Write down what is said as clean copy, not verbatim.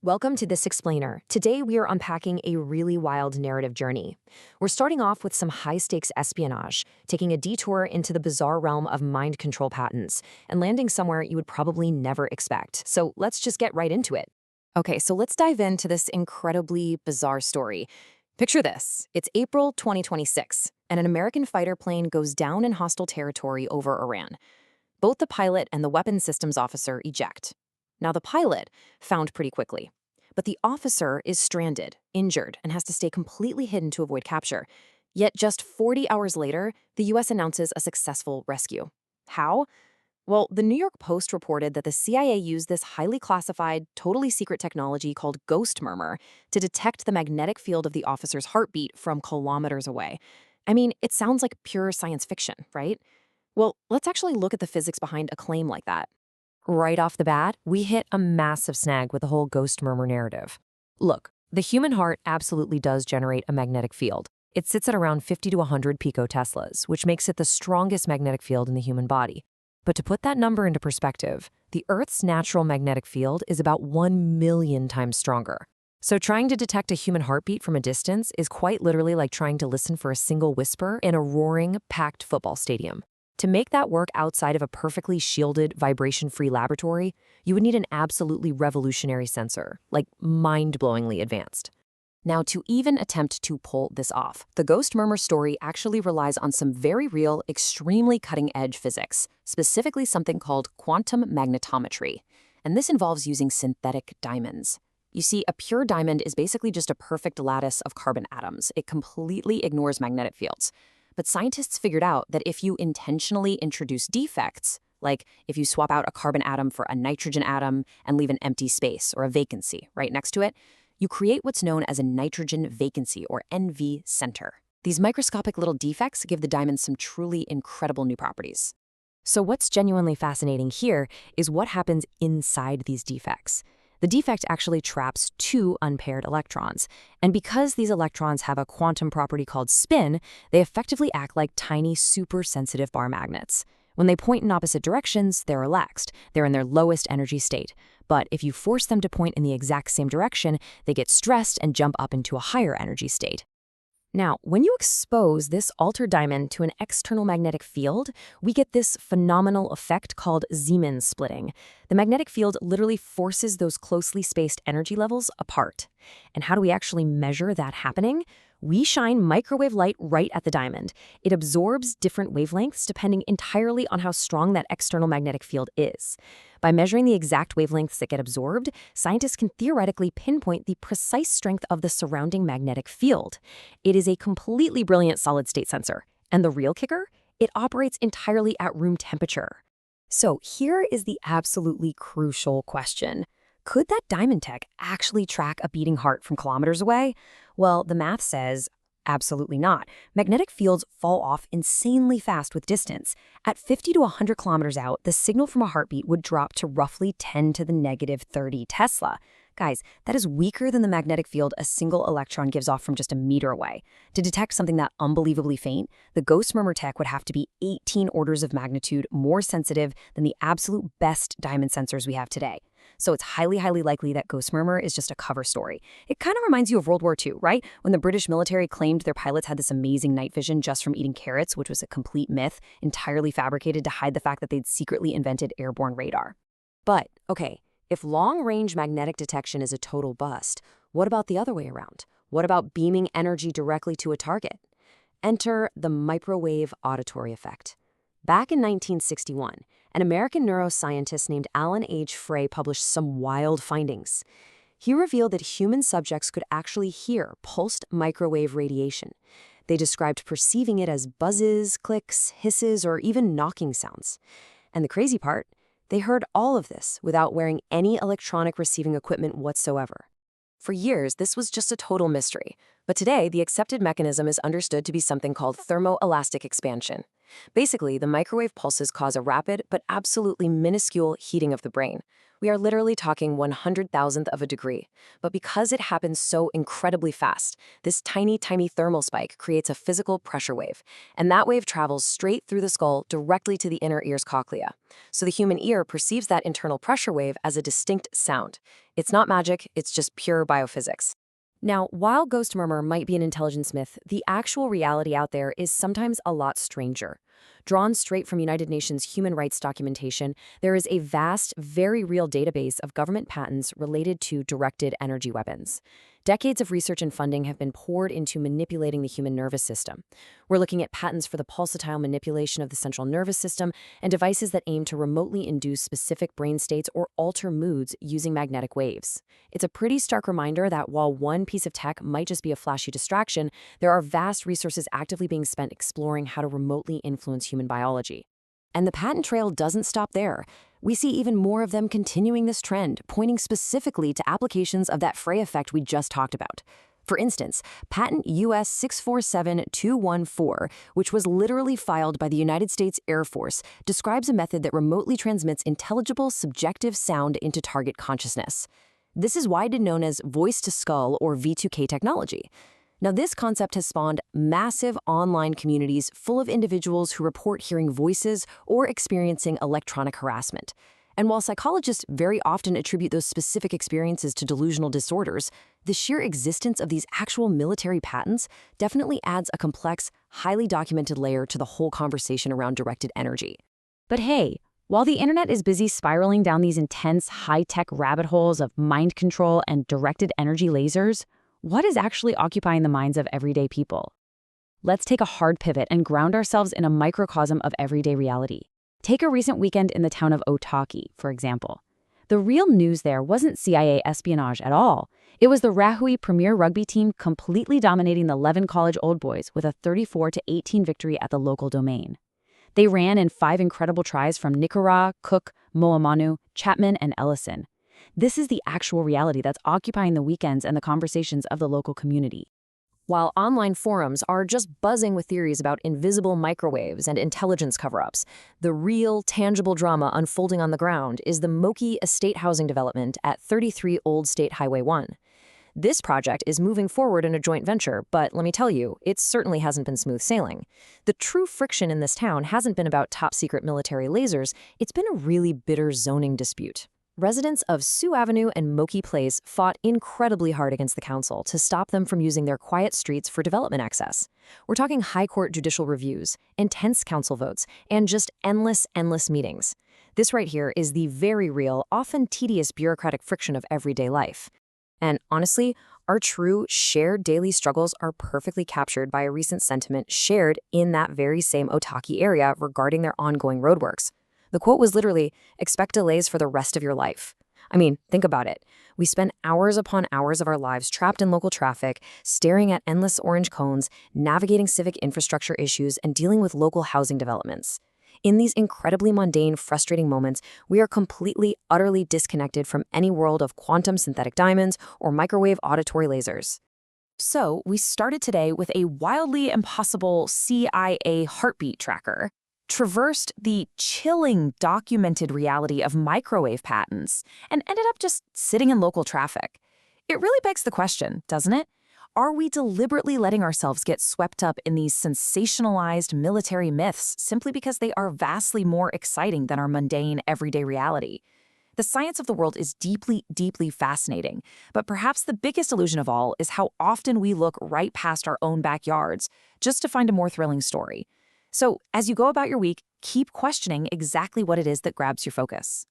Welcome to This Explainer. Today we are unpacking a really wild narrative journey. We're starting off with some high-stakes espionage, taking a detour into the bizarre realm of mind control patents, and landing somewhere you would probably never expect. So let's just get right into it. Okay, so let's dive into this incredibly bizarre story. Picture this. It's April 2026, and an American fighter plane goes down in hostile territory over Iran. Both the pilot and the weapons systems officer eject. Now, the pilot found pretty quickly, but the officer is stranded, injured, and has to stay completely hidden to avoid capture. Yet just 40 hours later, the U.S. announces a successful rescue. How? Well, the New York Post reported that the CIA used this highly classified, totally secret technology called ghost murmur to detect the magnetic field of the officer's heartbeat from kilometers away. I mean, it sounds like pure science fiction, right? Well, let's actually look at the physics behind a claim like that. Right off the bat, we hit a massive snag with the whole ghost murmur narrative. Look, the human heart absolutely does generate a magnetic field. It sits at around 50 to 100 picoteslas, which makes it the strongest magnetic field in the human body. But to put that number into perspective, the Earth's natural magnetic field is about 1 million times stronger. So trying to detect a human heartbeat from a distance is quite literally like trying to listen for a single whisper in a roaring, packed football stadium. To make that work outside of a perfectly shielded, vibration-free laboratory, you would need an absolutely revolutionary sensor, like mind-blowingly advanced. Now, to even attempt to pull this off, the ghost murmur story actually relies on some very real, extremely cutting-edge physics, specifically something called quantum magnetometry. And this involves using synthetic diamonds. You see, a pure diamond is basically just a perfect lattice of carbon atoms. It completely ignores magnetic fields. But scientists figured out that if you intentionally introduce defects, like if you swap out a carbon atom for a nitrogen atom and leave an empty space or a vacancy right next to it, you create what's known as a nitrogen vacancy, or NV center. These microscopic little defects give the diamond some truly incredible new properties. So what's genuinely fascinating here is what happens inside these defects. The defect actually traps two unpaired electrons, and because these electrons have a quantum property called spin, they effectively act like tiny, super-sensitive bar magnets. When they point in opposite directions, they're relaxed. They're in their lowest energy state. But if you force them to point in the exact same direction, they get stressed and jump up into a higher energy state. Now, when you expose this altered diamond to an external magnetic field, we get this phenomenal effect called Zeeman splitting. The magnetic field literally forces those closely spaced energy levels apart. And how do we actually measure that happening? We shine microwave light right at the diamond. It absorbs different wavelengths depending entirely on how strong that external magnetic field is. By measuring the exact wavelengths that get absorbed, scientists can theoretically pinpoint the precise strength of the surrounding magnetic field. It is a completely brilliant solid-state sensor. And the real kicker? It operates entirely at room temperature. So here is the absolutely crucial question. Could that diamond tech actually track a beating heart from kilometers away? Well, the math says absolutely not. Magnetic fields fall off insanely fast with distance. At 50 to 100 kilometers out, the signal from a heartbeat would drop to roughly 10 to the negative 30 Tesla. Guys, that is weaker than the magnetic field a single electron gives off from just a meter away. To detect something that unbelievably faint, the ghost murmur tech would have to be 18 orders of magnitude more sensitive than the absolute best diamond sensors we have today. So it's highly, highly likely that ghost murmur is just a cover story. It kind of reminds you of World War II, right? When the British military claimed their pilots had this amazing night vision just from eating carrots, which was a complete myth, entirely fabricated to hide the fact that they'd secretly invented airborne radar. But, okay, if long-range magnetic detection is a total bust, what about the other way around? What about beaming energy directly to a target? Enter the microwave auditory effect. Back in 1961, an American neuroscientist named Alan H. Frey published some wild findings. He revealed that human subjects could actually hear pulsed microwave radiation. They described perceiving it as buzzes, clicks, hisses, or even knocking sounds. And the crazy part? They heard all of this without wearing any electronic receiving equipment whatsoever. For years, this was just a total mystery. But today, the accepted mechanism is understood to be something called thermoelastic expansion. Basically, the microwave pulses cause a rapid but absolutely minuscule heating of the brain. We are literally talking 100,000th of a degree. But because it happens so incredibly fast, this tiny, tiny thermal spike creates a physical pressure wave. And that wave travels straight through the skull directly to the inner ear's cochlea. So the human ear perceives that internal pressure wave as a distinct sound. It's not magic, it's just pure biophysics. Now, while ghost murmur might be an intelligence myth, the actual reality out there is sometimes a lot stranger. Drawn straight from United Nations human rights documentation, there is a vast, very real database of government patents related to directed energy weapons. Decades of research and funding have been poured into manipulating the human nervous system. We're looking at patents for the pulsatile manipulation of the central nervous system and devices that aim to remotely induce specific brain states or alter moods using magnetic waves. It's a pretty stark reminder that while one piece of tech might just be a flashy distraction, there are vast resources actively being spent exploring how to remotely influence human biology. And the patent trail doesn't stop there. We see even more of them continuing this trend, pointing specifically to applications of that fray effect we just talked about. For instance, patent US 647214, which was literally filed by the United States Air Force, describes a method that remotely transmits intelligible subjective sound into target consciousness. This is widely known as voice-to-skull or V2K technology. Now, this concept has spawned massive online communities full of individuals who report hearing voices or experiencing electronic harassment. And while psychologists very often attribute those specific experiences to delusional disorders, the sheer existence of these actual military patents definitely adds a complex, highly documented layer to the whole conversation around directed energy. But hey, while the internet is busy spiraling down these intense, high-tech rabbit holes of mind control and directed energy lasers, what is actually occupying the minds of everyday people? Let's take a hard pivot and ground ourselves in a microcosm of everyday reality. Take a recent weekend in the town of Otaki, for example. The real news there wasn't CIA espionage at all. It was the Rahui Premier Rugby team completely dominating the Levin College Old Boys with a 34-18 victory at the local domain. They ran in 5 incredible tries from Nikora, Cook, Moamanu, Chapman, and Ellison. This is the actual reality that's occupying the weekends and the conversations of the local community. While online forums are just buzzing with theories about invisible microwaves and intelligence cover-ups, the real, tangible drama unfolding on the ground is the Moki estate housing development at 33 Old State Highway 1. This project is moving forward in a joint venture, but let me tell you, it certainly hasn't been smooth sailing. The true friction in this town hasn't been about top-secret military lasers, it's been a really bitter zoning dispute. Residents of Sioux Avenue and Moki Place fought incredibly hard against the council to stop them from using their quiet streets for development access. We're talking high court judicial reviews, intense council votes, and just endless meetings. This right here is the very real, often tedious bureaucratic friction of everyday life. And honestly, our true shared daily struggles are perfectly captured by a recent sentiment shared in that very same Otaki area regarding their ongoing roadworks. The quote was literally, "Expect delays for the rest of your life." I mean, think about it. We spend hours upon hours of our lives trapped in local traffic, staring at endless orange cones, navigating civic infrastructure issues, and dealing with local housing developments. In these incredibly mundane, frustrating moments, we are completely, utterly disconnected from any world of quantum synthetic diamonds or microwave auditory lasers. So, we started today with a wildly impossible CIA heartbeat tracker, traversed the chilling documented reality of microwave patents, and ended up just sitting in local traffic. It really begs the question, doesn't it? Are we deliberately letting ourselves get swept up in these sensationalized military myths simply because they are vastly more exciting than our mundane, everyday reality? The science of the world is deeply, deeply fascinating, but perhaps the biggest illusion of all is how often we look right past our own backyards just to find a more thrilling story. So, as you go about your week, keep questioning exactly what it is that grabs your focus.